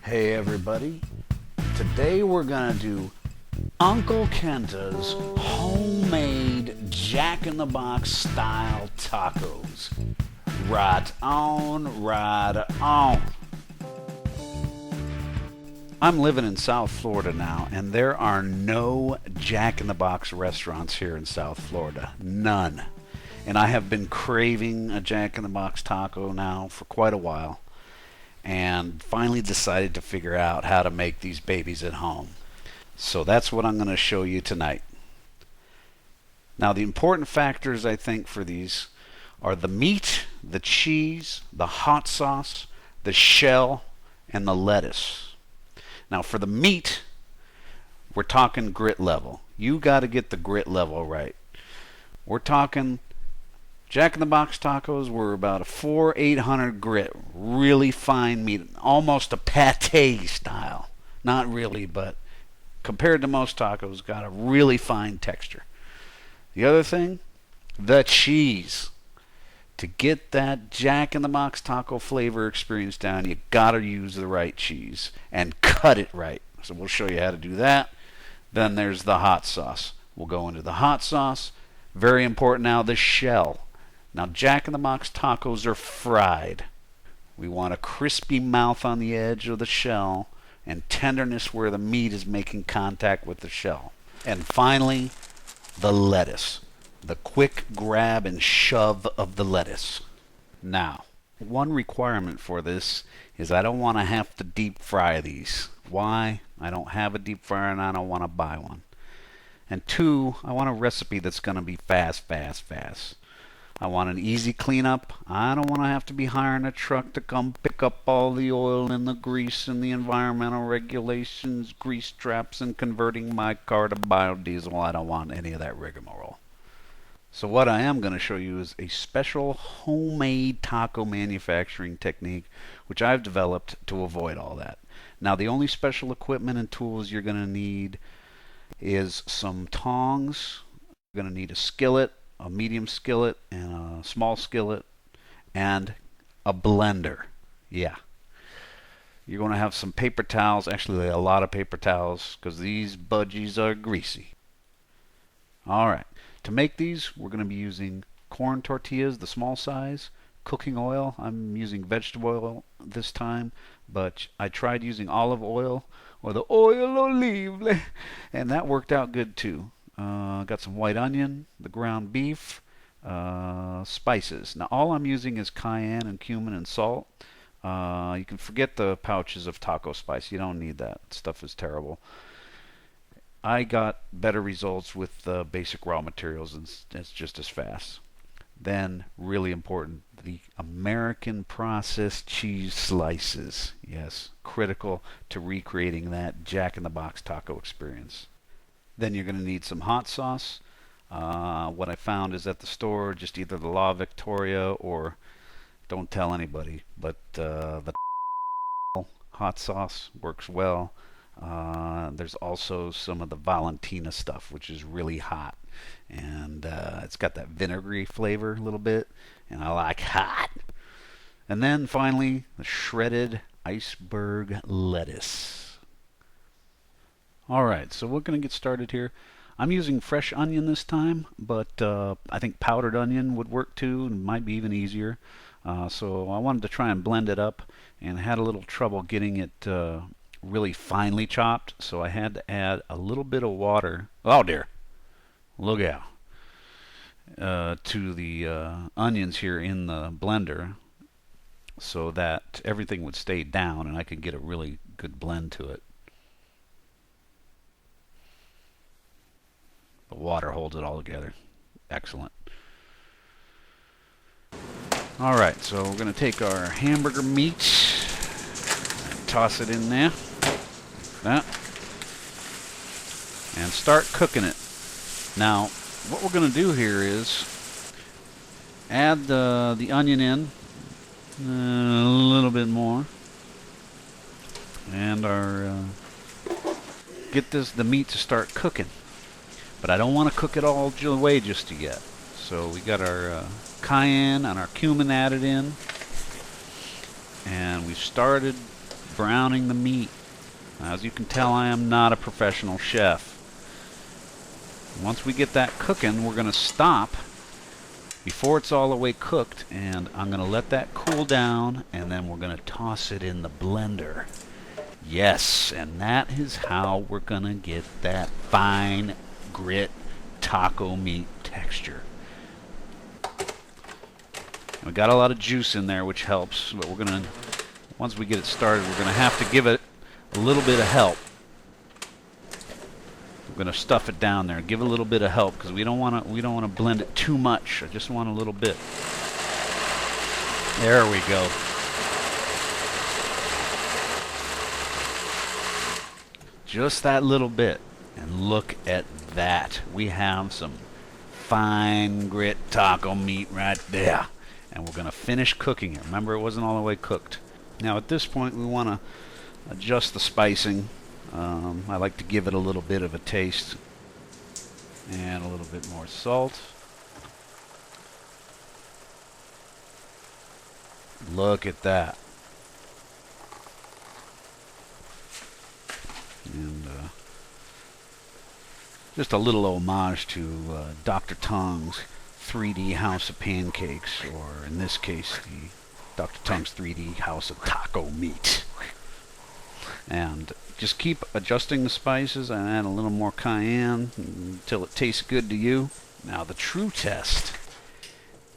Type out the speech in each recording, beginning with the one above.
Hey everybody, today we're gonna do Uncle Kenta's homemade Jack-in-the-Box style tacos. Right on, right on. I'm living in South Florida now, and there are no Jack-in-the-Box restaurants here in South Florida. None. And I have been craving a Jack-in-the-Box taco now for quite a while, and finally decided to figure out how to make these babies at home. So that's what I'm going to show you tonight. Now, the important factors I think for these are the meat, the cheese, the hot sauce, the shell, and the lettuce. Now, for the meat, we're talking grit level. You got to get the grit level right. We're talking Jack-in-the-Box tacos were about a 400-800 grit, really fine meat, almost a pate style. Not really, but compared to most tacos, got a really fine texture. The other thing, the cheese. To get that Jack-in-the-Box taco flavor experience down, you gotta use the right cheese and cut it right. So we'll show you how to do that. Then there's the hot sauce. We'll go into the hot sauce. Very important now, the shell. Now, Jack-in-the-Box tacos are fried. We want a crispy mouth on the edge of the shell and tenderness where the meat is making contact with the shell. And finally, the lettuce. The quick grab and shove of the lettuce. Now, one requirement for this is I don't want to have to deep fry these. Why? I don't have a deep fryer and I don't want to buy one. And two, I want a recipe that's going to be fast. I want an easy cleanup. I don't want to have to be hiring a truck to come pick up all the oil and the grease and the environmental regulations, grease traps, and converting my car to biodiesel. I don't want any of that rigmarole. So what I am going to show you is a special homemade taco manufacturing technique which I've developed to avoid all that. Now, the only special equipment and tools you're going to need is some tongs. You're going to need a skillet, a medium skillet, and a small skillet, and a blender. Yeah. You're going to have some paper towels, actually a lot of paper towels, because these budgies are greasy. Alright, to make these, we're going to be using corn tortillas, the small size, cooking oil. I'm using vegetable oil this time, but I tried using olive oil, or the oil olive, and that worked out good too. Got some white onion, the ground beef, spices. Now all I'm using is cayenne and cumin and salt. You can forget the pouches of taco spice. You don't need that. Stuff is terrible. I got better results with the basic raw materials, and it's just as fast. Then, really important, the American processed cheese slices. Yes, critical to recreating that Jack-in-the-Box taco experience. Then you're going to need some hot sauce. What I found is at the store, just either the La Victoria or, don't tell anybody, but the hot sauce works well. There's also some of the Valentina stuff, which is really hot. And it's got that vinegary flavor a little bit, and I like hot. And then finally, the shredded iceberg lettuce. Alright, so we're going to get started here. I'm using fresh onion this time, but I think powdered onion would work too, and might be even easier. So I wanted to try and blend it up, and had a little trouble getting it really finely chopped, so I had to add a little bit of water. Oh dear, look out. To the onions here in the blender, so that everything would stay down and I could get a really good blend to it. The water holds it all together. Excellent. Alright, so we're going to take our hamburger meat and toss it in there. Like that. And start cooking it. Now, what we're going to do here is add the onion in a little bit more. And get the meat to start cooking. But I don't want to cook it all away just yet. So we got our cayenne and our cumin added in. And we started browning the meat. As you can tell, I am not a professional chef. Once we get that cooking, we're going to stop before it's all the way cooked, and I'm going to let that cool down, and then we're going to toss it in the blender. Yes, and that is how we're going to get that fine grit taco meat texture. We got a lot of juice in there, which helps, but we're going to, once we get it started, we're going to have to give it a little bit of help. We're going to stuff it down there, give it a little bit of help, because we don't want to blend it too much. I just want a little bit. There we go. Just that little bit, and look at that. We have some fine grit taco meat right there. And we're going to finish cooking it. Remember, it wasn't all the way cooked. Now, at this point, we want to adjust the spicing. I like to give it a little bit of a taste. And a little bit more salt. Look at that. And just a little homage to Dr. Tong's 3D House of Pancakes, or in this case, the Dr. Tong's 3D House of Taco Meat. And just keep adjusting the spices and add a little more cayenne until it tastes good to you. Now, the true test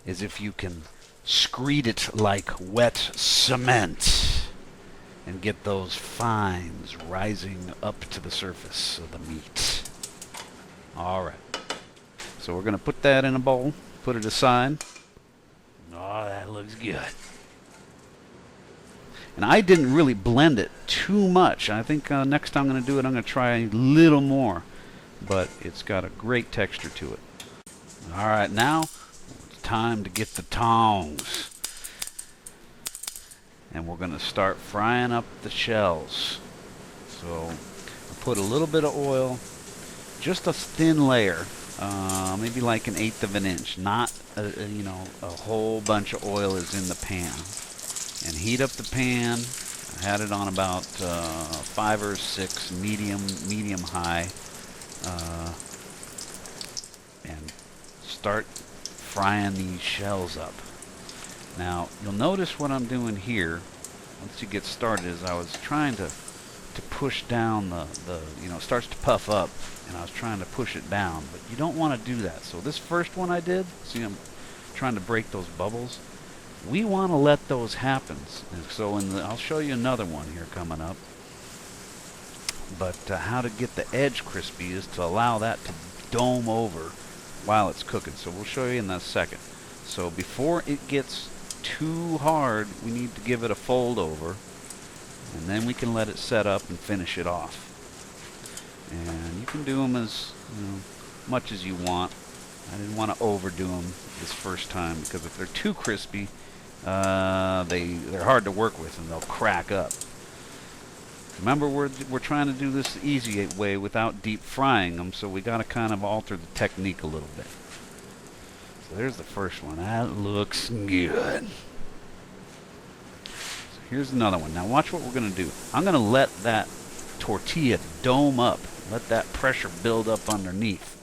is if you can screed it like wet cement and get those fines rising up to the surface of the meat. All right. So we're going to put that in a bowl, put it aside. Oh, that looks good. And I didn't really blend it too much. I think next time I'm going to do it, I'm going to try a little more. But it's got a great texture to it. All right, now it's time to get the tongs. And we're going to start frying up the shells. So I'll put a little bit of oil, just a thin layer. Maybe like 1/8 of an inch, not a whole bunch of oil is in the pan. And heat up the pan. I had it on about 5 or 6 medium high, and start frying these shells up. Now you'll notice what I'm doing here once you get started is I was trying to push down the it starts to puff up, and I was trying to push it down, but you don't want to do that. So this first one I did, see, I'm trying to break those bubbles. We want to let those happen. And so I'll show you another one here coming up. But how to get the edge crispy is to allow that to dome over while it's cooking. So we'll show you in a second. So before it gets too hard, we need to give it a fold over. And then we can let it set up and finish it off. And you can do them as much as you want. I didn't want to overdo them this first time, because if they're too crispy, they're hard to work with and they'll crack up. Remember, we're trying to do this the easy way without deep frying them, so we got to kind of alter the technique a little bit. So there's the first one. That looks good. Here's another one. Now watch what we're going to do. I'm going to let that tortilla dome up. Let that pressure build up underneath.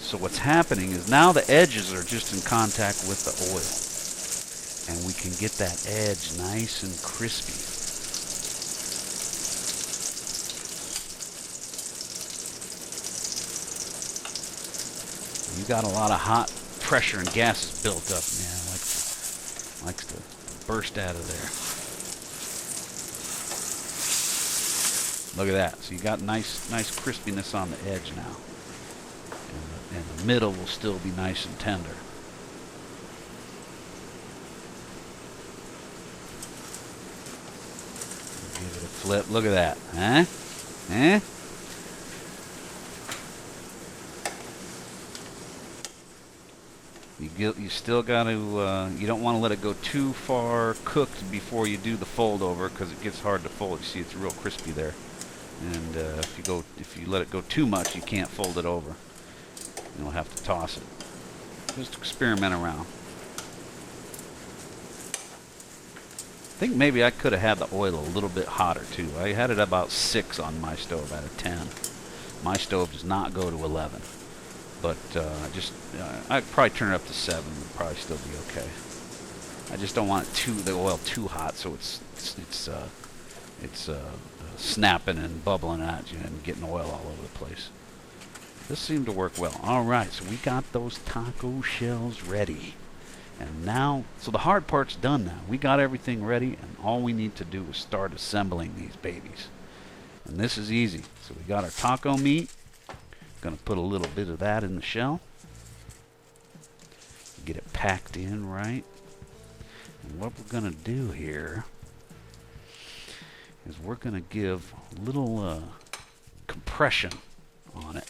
So what's happening is now the edges are just in contact with the oil. And we can get that edge nice and crispy. You got a lot of hot pressure and gases built up, man. Likes to burst out of there. Look at that. So you got nice crispiness on the edge now. And the middle will still be nice and tender. Give it a flip. Look at that. Huh? Huh? You still got to, you don't want to let it go too far cooked before you do the fold over, because it gets hard to fold. You see, it's real crispy there. And if you let it go too much, you can't fold it over. You'll have to toss it. Just experiment around. think maybe I could have had the oil a little bit hotter too. I had it about 6 on my stove out of 10. My stove does not go to 11, but I'd probably turn it up to 7 and probably still be okay. I just don't want the oil too hot, so it's snapping and bubbling at you and getting oil all over the place. This seemed to work well. All right, so we got those taco shells ready. And now, so the hard part's done now. We got everything ready, and all we need to do is start assembling these babies. And this is easy. So we got our taco meat. Going to put a little bit of that in the shell. Get it packed in right. And what we're going to do here is we're going to give a little compression on it.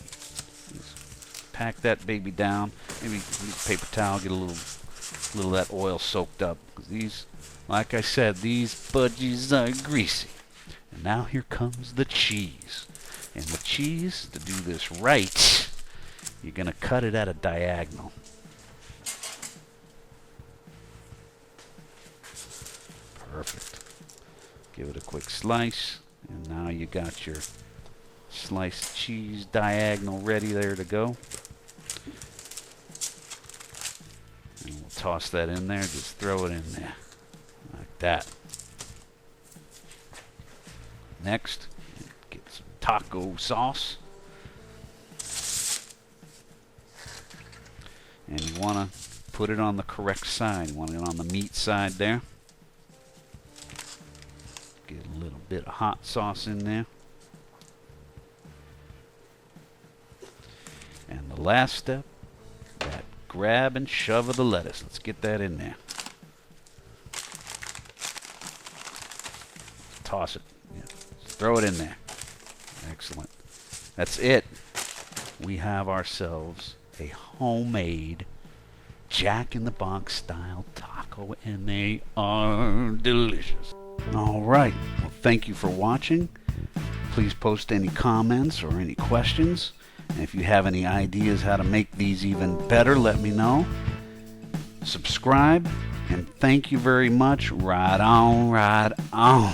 Just pack that baby down. Maybe use a paper towel, get a little of that oil soaked up. These, like I said, these budgies are greasy. And now here comes the cheese. And the cheese, to do this right, you're going to cut it at a diagonal. Perfect. Give it a quick slice. And now you got your sliced cheese diagonal ready there to go. And we'll toss that in there. Just throw it in there. Like that. Next, get some taco sauce. And you want to put it on the correct side. You want it on the meat side there. Get a little bit of hot sauce in there. And the last step, that grab and shove of the lettuce. Let's get that in there. Toss it. Yeah. Throw it in there. Excellent. That's it. We have ourselves a homemade Jack-in-the-Box style taco, and they are delicious. All right. Well, thank you for watching. Please post any comments or any questions. And if you have any ideas how to make these even better, let me know. Subscribe, and thank you very much. Right on, right on.